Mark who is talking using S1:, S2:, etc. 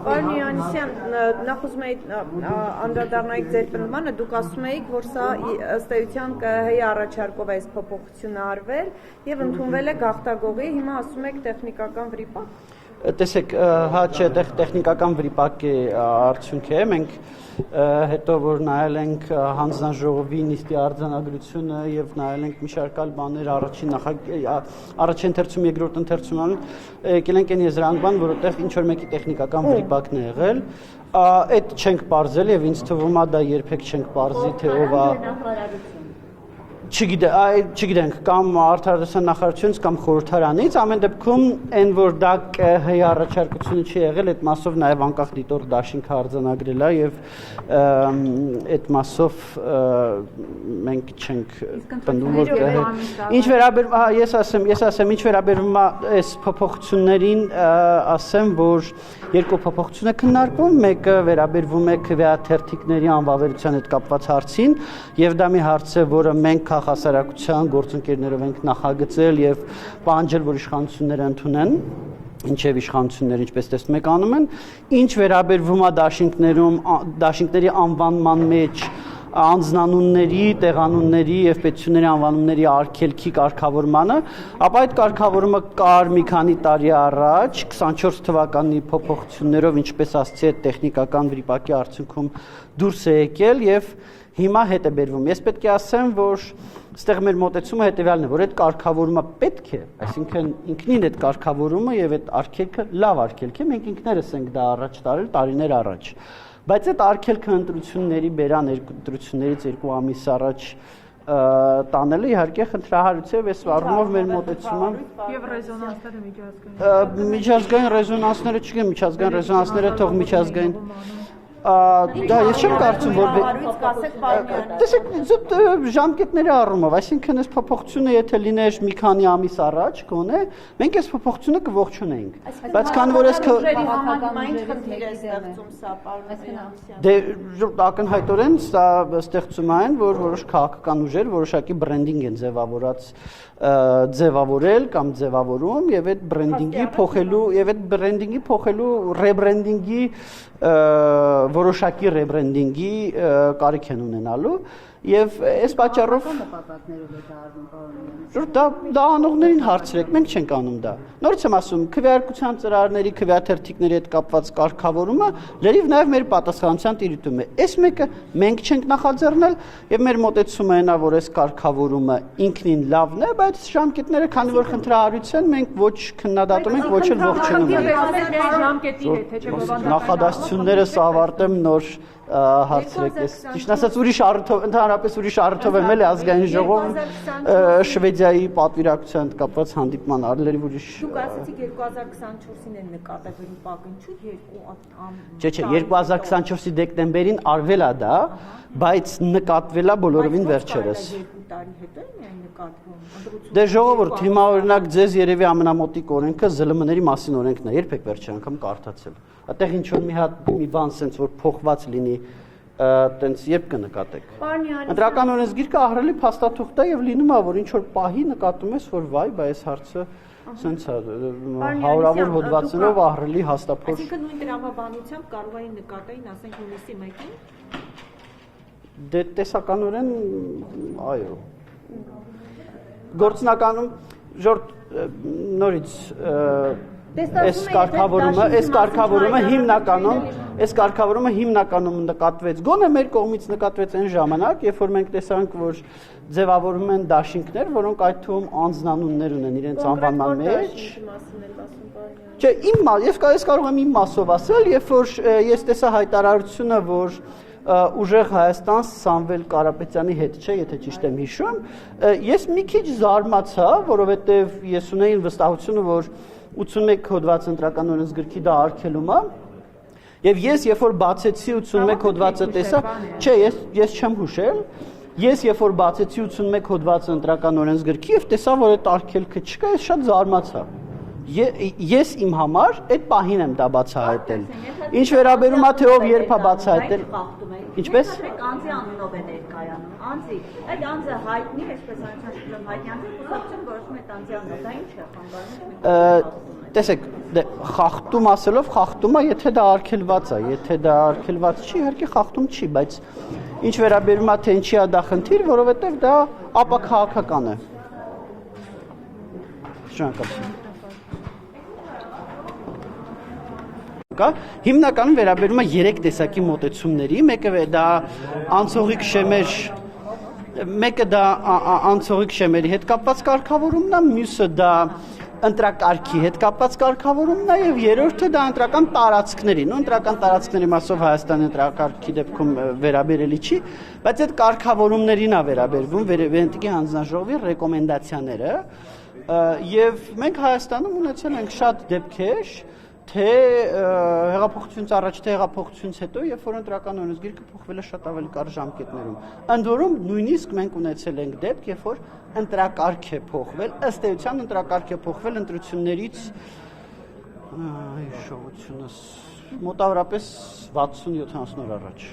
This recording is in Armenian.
S1: Պարոն Յանիսյան, նախ ուզում էի անդրադառնալ ձեր պնդմանը, դուք ասում եք, որ սա ըստ էության ԿՀ-ի առաջարկով է այս փոփոխությունը արվել եւ ընդունվել է գաղթագողի, հիմա ասում եք տեխնիկական վրիպակ։
S2: Տեսեք, հա չէ, տեխնիկական վրիպակի արդյունք է, մենք հետո որ նայել ենք հանձնաժողովի նիստի արձանագրությունը եւ նայել ենք մի շարք այլ բաներ առաջին ընթերցում, երկրորդ ընթերցում եկել ենք այն եզրանկման, որովհետեւ ինչ որ մեկի տեխնիկական վրիպակն է եղել, այդ չենք բարձել եւ ինձ թվում է դա երբեք չենք բարձի, թե ով է Չգիտենք, կամ արդարադատության նախարարությունից կամ խորհրդարանից, ամեն դեպքում այն որ դա ԿՀ-ի առաջարկությունը չի եղել, այդ մասով նաև անկախ դիտորդ դաշինքը արձանագրել է եւ այդ մասով մենք չենք պնդում որ ինչ վերաբերում ես ասեմ ինչ վերաբերում է այս փոփոխություններին, ասեմ որ երկու փոփոխություն է քննարկվում, մեկը վերաբերվում է քվեաթերթիկների անվավերության հետ կապված հարցին եւ դա մի հարց է, որը մենք հասարակության գործընկերներով ենք նախագծել եւ պահանջել, որ իշխանությունները ընդունեն, ինչեւ իշխանությունները ինչպես տեսնում եք անում են, ինչ վերաբերվում է դաշինքների անվանման մեջ անձնանունների, տեղանունների եւ պետությունների անվանումների արգելքի կարգավորմանը, ապա այդ կարգավորումը կար մի քանի տարի առաջ 24 թվականի փոփոխություններով, ինչպես ասացի, այդ տեխնիկական վրիպակի արդյունքում դուրս է եկել եւ հիմա հետ է բերվում։ Ես պետք է ասեմ, որ այստեղ մեր մոտեցումը հետեւյալն է, որ այդ կարգավորումը պետք է, այսինքն ինքնին այդ կարգավորումը եւ այդ արգելքը լավ արգելք է, մենք ինքներս ենք դա առաջ տարել տարիներ առաջ։ Բայց այդ արգելքը ընտրությունների բերան ընտրություններից 2 ամիս առաջ տանելը իհարկե խնդրահարույց է, այս առումով մեր մոտեցումը
S3: եւ ռեզոնանսները
S2: միջազգային ռեզոնանսները չգիտեմ, միջազգային ռեզոնանսները թող միջազգային դա ես չեմ կարծում որ տեսեք ժամկետների առումով, այսինքն այս փոփոխությունը եթե լիներ մի քանի ամիս առաջ գոնե, մենք այս փոփոխությունը կողջունեինք, բայց քանի որ այս
S1: ինչ խնդիր է ստեղծում սա, պարոն Յանիսյան։
S2: Դե ակնհայտորեն սա ստեղծում է այն, որ որոշ քաղաքական ուժեր որոշակի բրենդինգ են ձևավորել կամ ձևավորում եւ այդ բրենդինգի փոխելու ռեբրենդինգի որոշակի ռեբրենդինգի կարիք են ունենալու եւ այս պատճառով դա անողներին հարցրեք, մենք չենք անում դա։ Նորից եմ ասում, քվեարկության ծրագրերի, քվեաթերթիկների հետ կապված կարգավորումը լրիվ նաեւ մեր պատասխանատվության տիրույթում է։ Այս մեկը մենք չենք նախաձեռնել եւ մեր մոտեցումը այնա, որ այս կարգավորումը ինքնին լավն է, բայց ժամկետները, քանի որ խնդրահարույց են, մենք ոչ քննադատում ենք, ոչ էլ ողջունում ենք։ Նախադասություններս ավարտեմ նոր հարցրեք, ես ճիշտ ասած ուրիշ առիթով, ընդհանրապես ուրիշ առիթով եմ էլի ազգային ժողովում Շվեդիայի պատվիրակության հետ կապված հանդիպման արել ուրիշ։
S1: Դուք ասացիք 2024-ին են նկատել վրիպակ, ինչու 2
S2: Չէ, 2024-ի դեկտեմբերին արվել է դա, բայց նկատվել է բոլորովին վերջերս։
S1: 2 տարի հետո է միայն նկատվում։
S2: Դե ժողովուրդ, հիմա օրինակ ձեզ երևի ամենամոտիկ օրենքը ԶԼՄ-ների մասին օրենքն է, երբեք վերջի անգամ կարդացել։ Այդտեղ ինչ որ մի բան sense որ փոխված լինի, տենց երբ կնկատեք։ Ընտրական օրենսգիրքը ահռելի փաստաթուղթ է եւ լինում է որ ինչ որ պահի նկատում ես որ վայ, բայց հարցը sense հարյուրավոր հոդվածներով ահռելի հաստափոր։
S1: Այսինքն նույն տրամաբանությամբ կարող էին նկատեին, ասենք հունիսի 1-ին։
S2: Դե տեսականորեն այո։ Գործնականում նորից այս կարգավորումը հիմնականում նկատվեց, գոնե մեր կողմից նկատվեց այն ժամանակ, երբ որ մենք տեսանք, որ ձևավորվում են դաշինքներ, որոնք այդ թվում անձնանուններ ունեն իրենց անվանման մեջ։ Չէ, ես կարող եմ իմ մասով ասել, երբ որ ես տեսա հայտարարությունը, որ ուժեղ Հայաստան Սամվել Կարապետյանի հետ չէ, եթե ճիշտ եմ հիշում, ես մի քիչ զարմացա, որովհետև ես ունեի վստահությունը, որ 81 հոդված ընտրական օրենսգրքի դա արգելում է, եւ ես երբ որ բացեցի 81 հոդվածը տեսա, չէ, ես չեմ հուշել, ես երբ որ բացեցի 81 հոդվածը ընտրական օրենսգրքի եւ տեսա, որ այդ արգելքը չկա, ես շատ զարմացա։ Ես իմ համար այդ պահին եմ դա բացահայտել։ Ինչ վերաբերում է թե ով երբ է բացահայտել։ Ինչպես։
S1: Անձի անունով է ներկայանում։ Անձի, այդ անձը հայտնի, այսպես անցանշտում հայտնի անձը, կուսակցություն որոշում է անձի անունով, դա ինչ է խանգարում։
S2: տեսեք, խախտում ասելով խախտումը, եթե դա արգելված է, եթե դա արգելված չի, իհարկե խախտում չի, բայց ինչ վերաբերում է թե ինչի է դա խնդիր, որովհետև դա ապաքաղաքական է։ Շնորհակալություն։ Հիմնականում վերաբերում է 3 տեսակի մոտեցումների, մեկը դա անցողիկ շեմեր, մեկը դա անցողիկ շեմերի հետ կապված կարգավորումն է, մյուսը դա ընտրակարգի հետ կապված կարգավորումն է եւ երրորդը դա ընտրական տարածքներին, ընտրական տարածքների մասով Հայաստանի ընտրակարգի դեպքում վերաբերելի չի, բայց այդ կարգավորումներին է վերաբերվում Վենետիկի հանձնաժողովի ռեկոմենդացիաները եւ մենք Հայաստանում ունեցել ենք շատ դեպքեր թե հեղափոխությունից առաջ, թե հեղափոխությունից հետո, երբ որ ընտրական օրենսգիրքը փոխվել է շատ ավելի կարճ ժամկետներում։ Ընդ որում նույնիսկ մենք ունեցել ենք դեպք, երբ որ ընտրակարգ է փոխվել, ըստ էության ընտրակարգ է փոխվել ընտրություններից հիշողությունս մոտավորապես 60-70 օր առաջ։